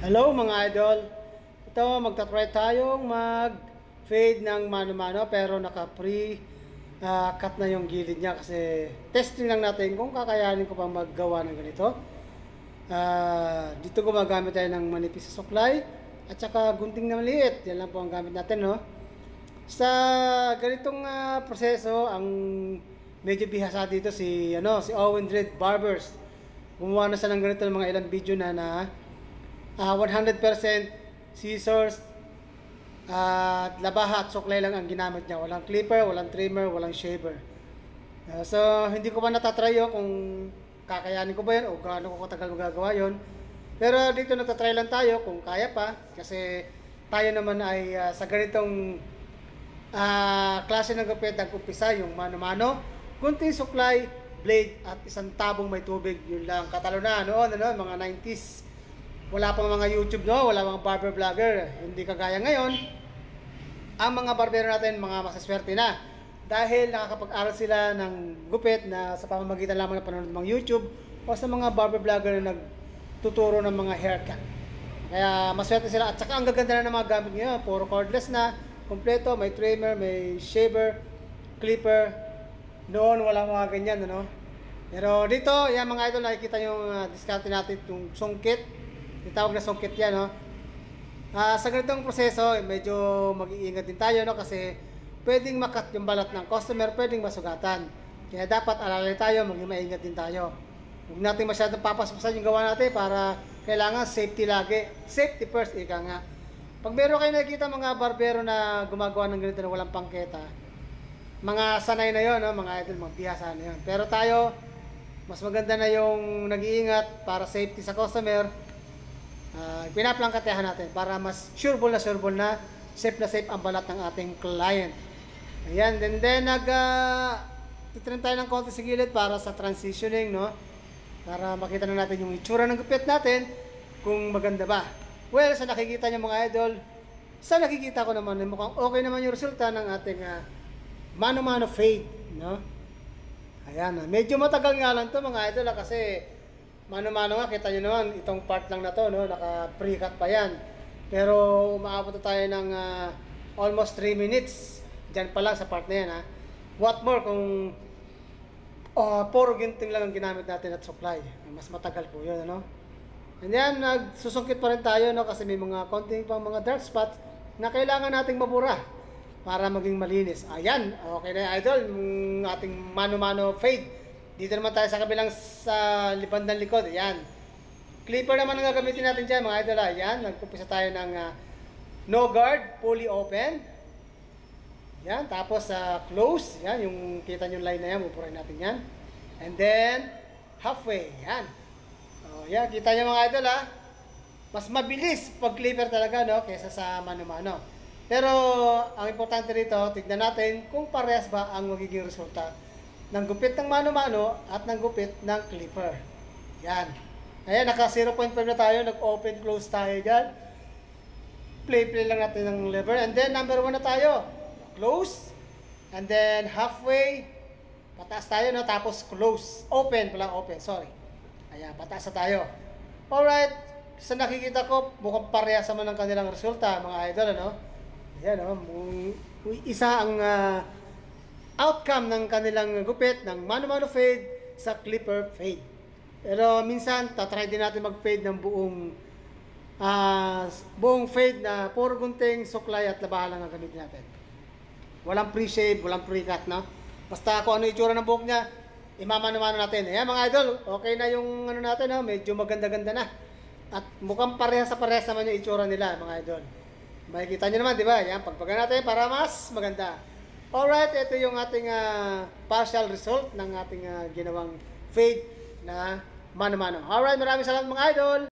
Hello mga idol. Ito magta-try tayong mag-fade ng mano-mano pero naka-pre cut na yung gilid niya kasi testing lang natin kung kakayanin ko pang maggawa ng ganito. Dito gumagamit tayo ng manipis sa suklay at saka gunting na maliit. Yan lang po ang gamit natin, no. Sa ganitong proseso, ang medyo bihasa dito si Owen Dread Barbers. Gumawa na siya ng ganito ng mga ilang video na 100% scissors at labaha at suklay lang ang ginamit niya. Walang clipper, walang trimmer, walang shaver. So, hindi ko pa natatry yun kung kakayanin ko ba yun o gaano ko katagal magagawa yun. Pero dito nagtatry lang tayo kung kaya pa kasi tayo naman ay sa ganitong klase ng gupit nag-umpisa yung mano-mano, kunting suklay, blade at isang tabong may tubig. Yun lang katalo na noon, mga 90s. Wala pang mga YouTube, no? Wala mga barber vlogger. Hindi kagaya ngayon. Ang mga barbero natin, mga masaswerte na. Dahil nakakapag-aral sila ng gupit na sa pamamagitan lamang ng panonood ng mga YouTube o sa mga barber vlogger na nagtuturo ng mga haircut. Kaya maswerte sila. At saka ang gaganda na ng mga gamit ngayon. Puro cordless na. Kompleto. May trimmer, may shaver, clipper. Noon, walang mga ganyan, ano? Pero dito, yan mga idol, nakikita yung discount natin itong sungkit. Itawag na sungkit yan, no? Sa ganitong proseso, medyo mag-iingat din tayo, no? Kasi pwedeng makat yung balat ng customer, pwedeng masugatan. Kaya dapat alalay tayo, maging maingat din tayo. Huwag natin masyadong papaspasan yung gawa natin para kailangan safety lagi. Safety first, ika nga. Pag meron kayo nakikita mga barbero na gumagawa ng ganito na walang pangketa, mga sanay na yon, no? Mga idol, mga bihasa na yon. Pero tayo, mas maganda na yung nag-iingat para safety sa customer. Pinaplangkatehan natin para mas sureball na safe ang balat ng ating client. Ayan, then titrim tayo ng konti sa gilid para sa transitioning, no? Para makita na natin yung itsura ng gupit natin kung maganda ba. Well, sa nakikita niyo mga idol, sa nakikita ko naman, mukhang okay naman yung resulta ng ating mano-mano fade, no? Ayan, medyo matagal nga lang to mga idol kasi mano-mano nga, kita nyo naman, itong part lang na to, no? Naka-pre-cut pa yan. Pero umaabot na tayo ng almost 3 minutes. Diyan pa lang sa part na yan, ha? What more kung puro ginting lang ang ginamit natin at supply. Mas matagal po yun, ano? And then, nagsusungkit pa rin tayo, no? Kasi may mga konting pang mga dark spots na kailangan nating mabura para maging malinis. Ayan, okay na idol, yung ating mano-mano fade. Dito naman tayo sa kabilang sa bandang likod. Ayan. Clipper naman ang gagamitin natin dyan mga idol. Ayan. Nagkumpisa tayo ng no guard, fully open. Ayan. Tapos close. Ayan. Yung kita nyo line na yan. Pupurin natin yan. And then halfway. Ayan. Ayan. Kita nyo mga idol, ha. Mas mabilis pag clipper talaga, no? Kesa sa mano-mano. Pero ang importante rito, tignan natin kung parehas ba ang magiging resulta ng gupit ng mano-mano at ng gupit ng clipper. Yan. Ayan, naka 0.5 na tayo. Nag-open, close tayo dyan. Play lang natin ng lever. And then, number 1 na tayo. Close. And then, halfway. Pataas tayo, no? Tapos, close. Open pala, open. Sorry. Ayan, pataas na tayo. Alright. Sa nakikita ko, mukhang parehas naman ang kanilang resulta, mga idol, ano? Ayan, no? Isa ang outcome ng kanilang gupit ng mano-mano fade sa clipper fade. Pero minsan, tatry din natin mag-fade ng buong fade na puro gunting, suklay at labahan lang ang gamitin natin. Walang pre-shave, walang pre-cut, no? Basta kung ano itsura ng buhok niya, imamano-mano natin. Ayan mga idol, okay na yung ano natin, no? Medyo maganda-ganda na. At mukhang parehas naman yung itsura nila, mga idol. Makikita nyo naman, di ba? Ayan, pagpaga natin para mas maganda. Alright, ito yung ating partial result ng ating ginawang fade na mano-mano. Alright, maraming salamat mga idol!